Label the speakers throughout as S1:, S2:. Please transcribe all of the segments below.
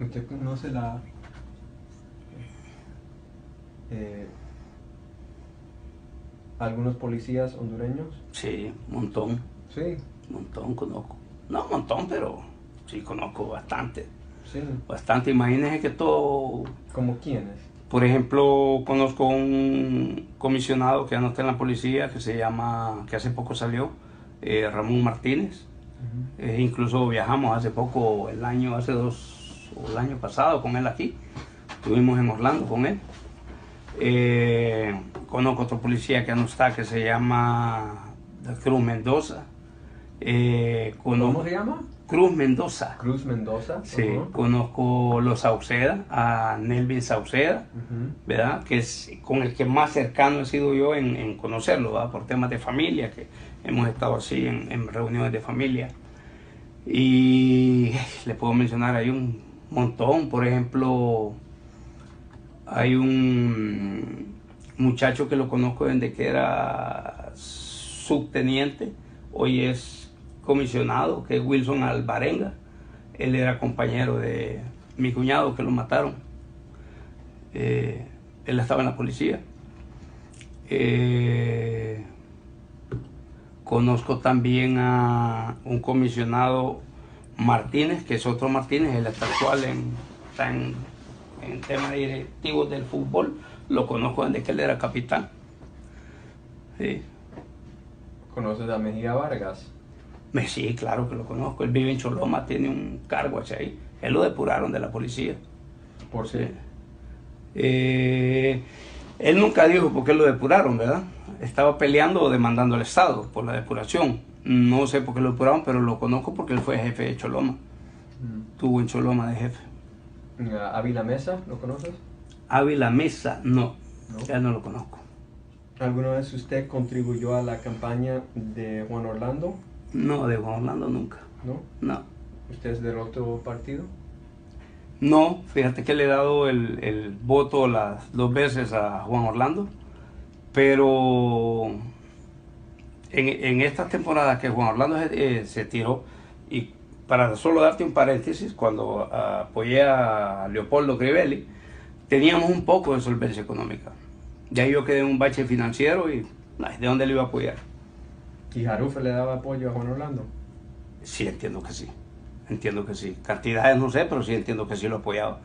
S1: ¿Usted conoce eh, algunos policías hondureños?
S2: Sí, un montón,
S1: Sí,
S2: un montón conozco. No un montón, pero sí conozco bastante.
S1: sí.
S2: Bastante, imagínense que todo.
S1: ¿Como quiénes?
S2: Por ejemplo, conozco un comisionado que ya no está en la policía, que se llama, que hace poco salió, Ramón Martínez.
S1: Ujú.
S2: Incluso viajamos hace poco, hace dos, o el año pasado con él aquí. Estuvimos en Orlando con él. Conozco otro policía que ya no está, que se llama Cruz Mendoza.
S1: ¿Cómo se llama?
S2: Cruz Mendoza.
S1: Cruz Mendoza.
S2: Sí,
S1: Ujú.
S2: conozco los Sauceda, a Nelvin Sauceda,
S1: Ujú.
S2: ¿verdad? Que es con el que más cercano he sido yo en conocerlo, ¿verdad? Por temas de familia, que hemos estado así en reuniones de familia. Y le puedo mencionar, hay un montón, por ejemplo, hay un muchacho que lo conozco desde que era subteniente, hoy es comisionado, que es Wilson Alvarenga. Él era compañero de mi cuñado que lo mataron. Él estaba en la policía. Eh, Conozco también a un comisionado Martínez, que es otro Martínez, él está actual está en temas directivos del fútbol. Lo conozco desde que él era capitán. Sí.
S1: ¿Conoces a Mejía Vargas?
S2: Sí, claro que lo conozco. Él vive en Choloma, tiene un cargo hacia ahí. Él lo depuraron de la policía.
S1: ¿Por
S2: Sí.
S1: qué?
S2: Él nunca dijo por qué lo depuraron, ¿verdad? Estaba peleando o demandando al Estado por la depuración. No sé por qué lo depuraron, pero lo conozco porque él fue jefe de Choloma. Estuvo en Choloma de jefe.
S1: ¿Ávila Mesa? ¿Lo conoces?
S2: Ávila Mesa, no,
S1: ¿No?
S2: ya no lo conozco.
S1: ¿Alguna vez usted contribuyó a la campaña de Juan Orlando?
S2: No, de Juan Orlando nunca.
S1: ¿No?
S2: No.
S1: ¿Usted es del otro partido?
S2: No, fíjate que le he dado el voto las dos veces a Juan Orlando, pero en estas temporadas que Juan Orlando se tiró, y para solo darte un paréntesis, cuando apoyé a Leopoldo Crivelli, teníamos un poco de solvencia económica. Ya yo quedé en un bache financiero y ¿de dónde le iba a apoyar?
S1: ¿Y Jarufe le daba apoyo a Juan Orlando?
S2: Sí, entiendo que sí. Entiendo que sí. Cantidades no sé, pero sí entiendo que sí lo apoyaba.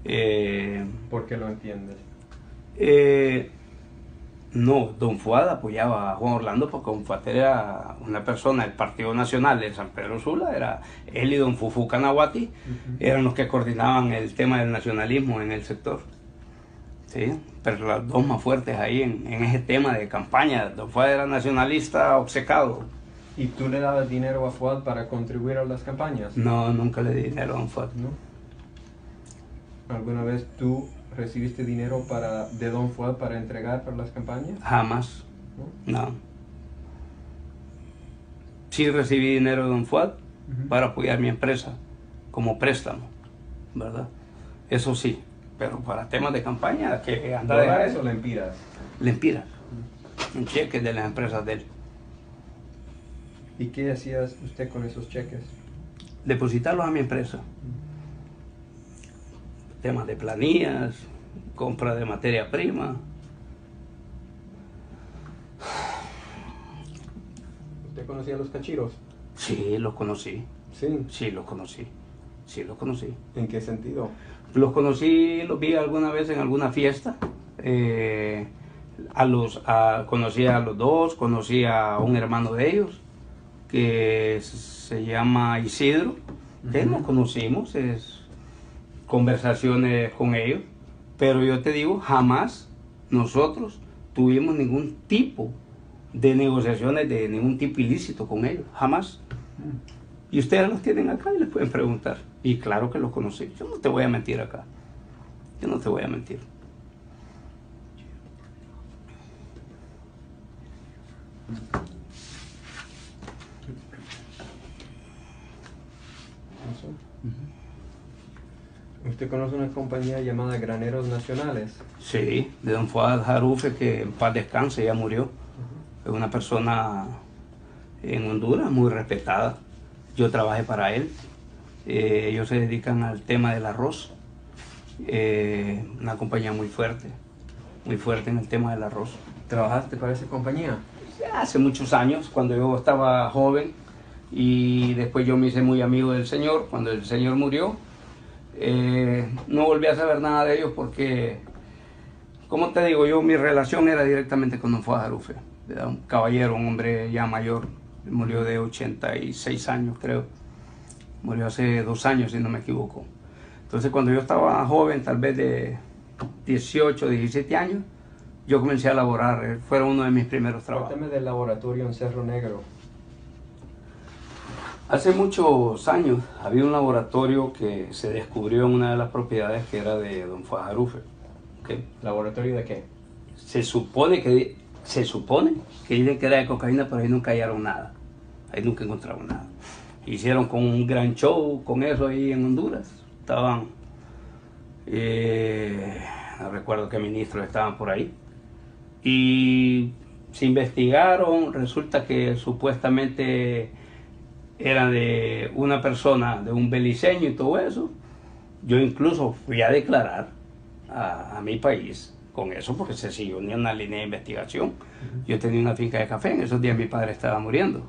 S2: Eh,
S1: ¿Por qué lo entiendes?
S2: eh, no, Don Fuad apoyaba a Juan Orlando porque Don Fuad era una persona del Partido Nacional de San Pedro Sula, era él y Don Fufu Canahuati, eran los que coordinaban el tema del nacionalismo en el sector. ¿Sí? Pero las dos más fuertes ahí en ese tema de campaña. Don Fuad era nacionalista obcecado.
S1: ¿Y tú le dabas dinero a Fuad para contribuir a las campañas?
S2: No, nunca le di dinero a Don Fuad.
S1: ¿No? ¿Alguna vez tú recibiste dinero de Don Fuad para entregar para las campañas?
S2: Jamás.
S1: ¿No?
S2: No. Sí recibí dinero de Don Fuad para apoyar mi empresa como préstamo, ¿verdad? Eso sí, pero para temas de campaña que anda de
S1: ¿Dólares o lempiras?
S2: lempiras, un cheque de las empresas de él.
S1: ¿Y qué hacías usted con esos cheques?
S2: Depositarlos a mi empresa. Temas de planillas, compra de materia prima.
S1: ¿Usted conocía a los cachiros?
S2: Sí, los conocí.
S1: Sí.
S2: Sí, los conocí. Sí, los conocí.
S1: ¿En qué sentido?
S2: Los conocí, los vi alguna vez en alguna fiesta. Conocí a los dos, conocí a un hermano de ellos que se llama Isidro, que nos conocimos, conversaciones con ellos, pero yo te digo, jamás nosotros tuvimos ningún tipo de negociaciones de ningún tipo ilícito con ellos, jamás. Y ustedes los tienen acá y les pueden preguntar. Y claro que los conocí. Yo no te voy a mentir acá. Yo no te voy a mentir.
S1: ¿Usted conoce una compañía llamada Graneros Nacionales?
S2: Sí, de don Fuad Jarufe, que en paz descanse, ya murió. Es una persona en Honduras muy respetada. Yo trabajé para él. Ellos se dedican al tema del arroz. Una compañía muy fuerte en el tema del arroz.
S1: ¿Trabajaste para esa compañía?
S2: Hace muchos años, cuando yo estaba joven, y después yo me hice muy amigo del señor. Cuando el señor murió, no volví a saber nada de ellos porque, como te digo, mi relación era directamente con don Fuad Jaruffe. Era un caballero, un hombre ya mayor, murió de 86 años creo, murió hace 2 años si no me equivoco. Entonces cuando yo estaba joven, tal vez de 18, 17 años, yo comencé a laborar, fue uno de mis primeros trabajos.
S1: Cuéntame del laboratorio en Cerro Negro.
S2: Hace muchos años había un laboratorio que se descubrió en una de las propiedades que era de don Fuad Jaruffe. ¿Okay?
S1: ¿Laboratorio de qué?
S2: Se supone que dicen que era de cocaína, pero ahí nunca hallaron nada. Ahí nunca encontraron nada. Hicieron con un gran show con eso ahí en Honduras. Estaban, no recuerdo qué ministros estaban por ahí. Y se investigaron, resulta que supuestamente era de una persona, de un beliceño y todo eso. Yo incluso fui a declarar a mi país con eso porque se siguió una línea de investigación. Yo tenía una finca de café, en esos días mi padre estaba muriendo.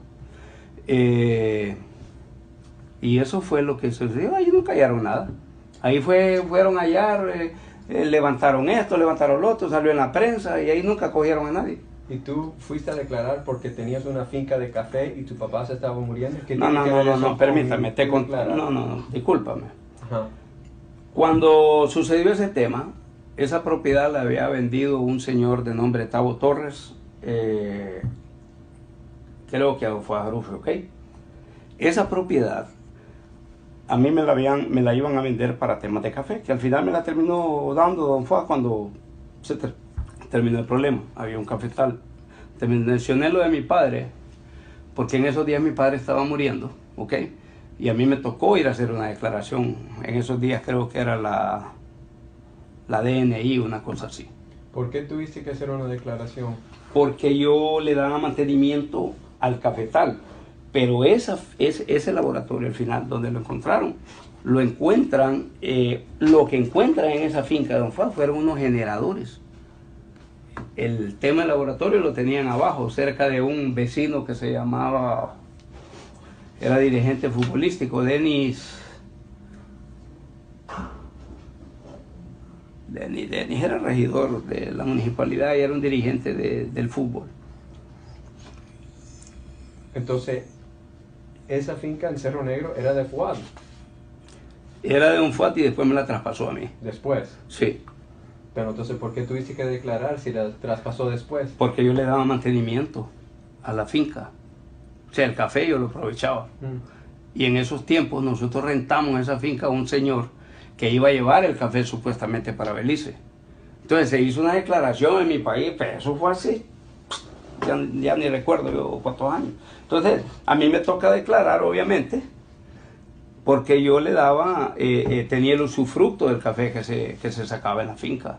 S2: Y eso fue lo que sucedió, ahí no callaron nada. Ahí fueron a hallar, levantaron esto, levantaron lo otro, salió en la prensa y ahí nunca cogieron a nadie.
S1: ¿Y tú fuiste a declarar porque tenías una finca de café y tu papá se estaba muriendo?
S2: No, permítame, discúlpame.
S1: Ajá.
S2: Cuando sucedió ese tema, esa propiedad la había vendido un señor de nombre Tavo Torres, creo que fue a Jaruffe, ¿ok? Esa propiedad a mí me la iban a vender para temas de café, que al final me la terminó dando don Fuad cuando se terminó el problema. Había un cafetal. Te mencioné lo de mi padre, porque en esos días mi padre estaba muriendo, ¿ok? Y a mí me tocó ir a hacer una declaración. En esos días creo que era la DNI, una cosa así.
S1: ¿Por qué tuviste que hacer una declaración?
S2: Porque yo le daba mantenimiento al cafetal. Pero ese laboratorio al final, donde lo encontraron, lo que encuentran en esa finca de don Fuad fueron unos generadores. El tema del laboratorio lo tenían abajo, cerca de un vecino que se llamaba, era dirigente futbolístico, Denis era regidor de la municipalidad y era un dirigente del fútbol.
S1: Entonces, esa finca en Cerro Negro era de Fuad.
S2: Era de un Fuad y después me la traspasó a mí.
S1: ¿Después?
S2: Sí.
S1: Pero entonces, ¿por qué tuviste que declarar si la traspasó después?
S2: Porque yo le daba mantenimiento a la finca. O sea, el café yo lo aprovechaba. Y en esos tiempos nosotros rentamos esa finca a un señor que iba a llevar el café supuestamente para Belice. Entonces se hizo una declaración en mi país, pero eso fue así. Ya ni recuerdo yo cuántos años. Entonces, a mí me toca declarar, obviamente, porque yo le daba, tenía el usufructo del café que se sacaba en la finca.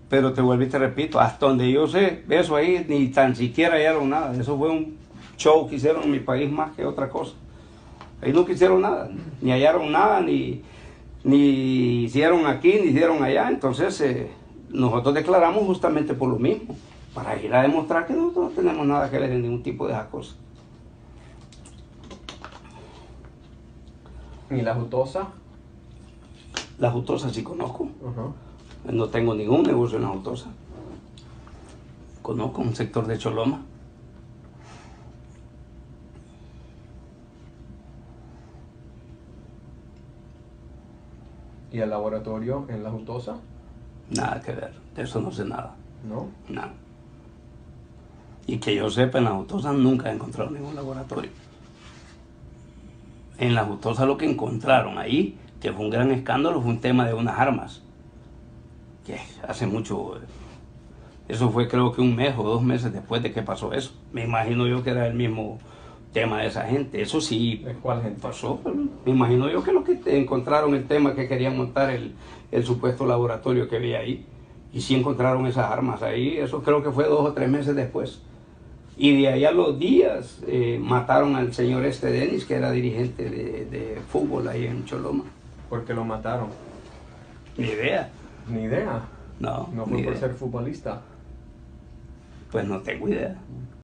S2: Pero te vuelvo y te repito, hasta donde yo sé, eso ahí ni tan siquiera hallaron nada. Eso fue un show que hicieron en mi país más que otra cosa. Ahí no hicieron nada, ni hallaron nada, ni hicieron aquí, ni hicieron allá. Entonces, nosotros declaramos justamente por lo mismo, para ir a demostrar que nosotros no tenemos nada que ver en ningún tipo de esas cosas.
S1: ¿Y la Jutosa?
S2: La Jutosa sí conozco.
S1: Uh-huh.
S2: No tengo ningún negocio en la Jutosa. Conozco un sector de Choloma.
S1: ¿Y el laboratorio en la Jutosa?
S2: Nada que ver, de eso no sé nada.
S1: ¿No?
S2: Nada. Y que yo sepa, en la Jutosa nunca he encontrado ningún laboratorio. En la Jutosa lo que encontraron ahí, que fue un gran escándalo, fue un tema de unas armas. Que hace mucho, eso fue creo que 1 mes o 2 meses después de que pasó eso. Me imagino yo que era el mismo tema de esa gente. Eso sí.
S1: ¿De cuál gente?
S2: Pasó, pero me imagino yo que lo que encontraron el tema que querían montar el supuesto laboratorio que había ahí. Y sí encontraron esas armas ahí, eso creo que fue 2 o 3 meses después. Y de ahí a los días mataron al señor Denis, que era dirigente de fútbol ahí en Choloma.
S1: ¿Por qué lo mataron?
S2: Ni idea.
S1: Ni idea.
S2: No,
S1: No fue
S2: ni
S1: por
S2: idea.
S1: ser futbolista.
S2: Pues no tengo idea.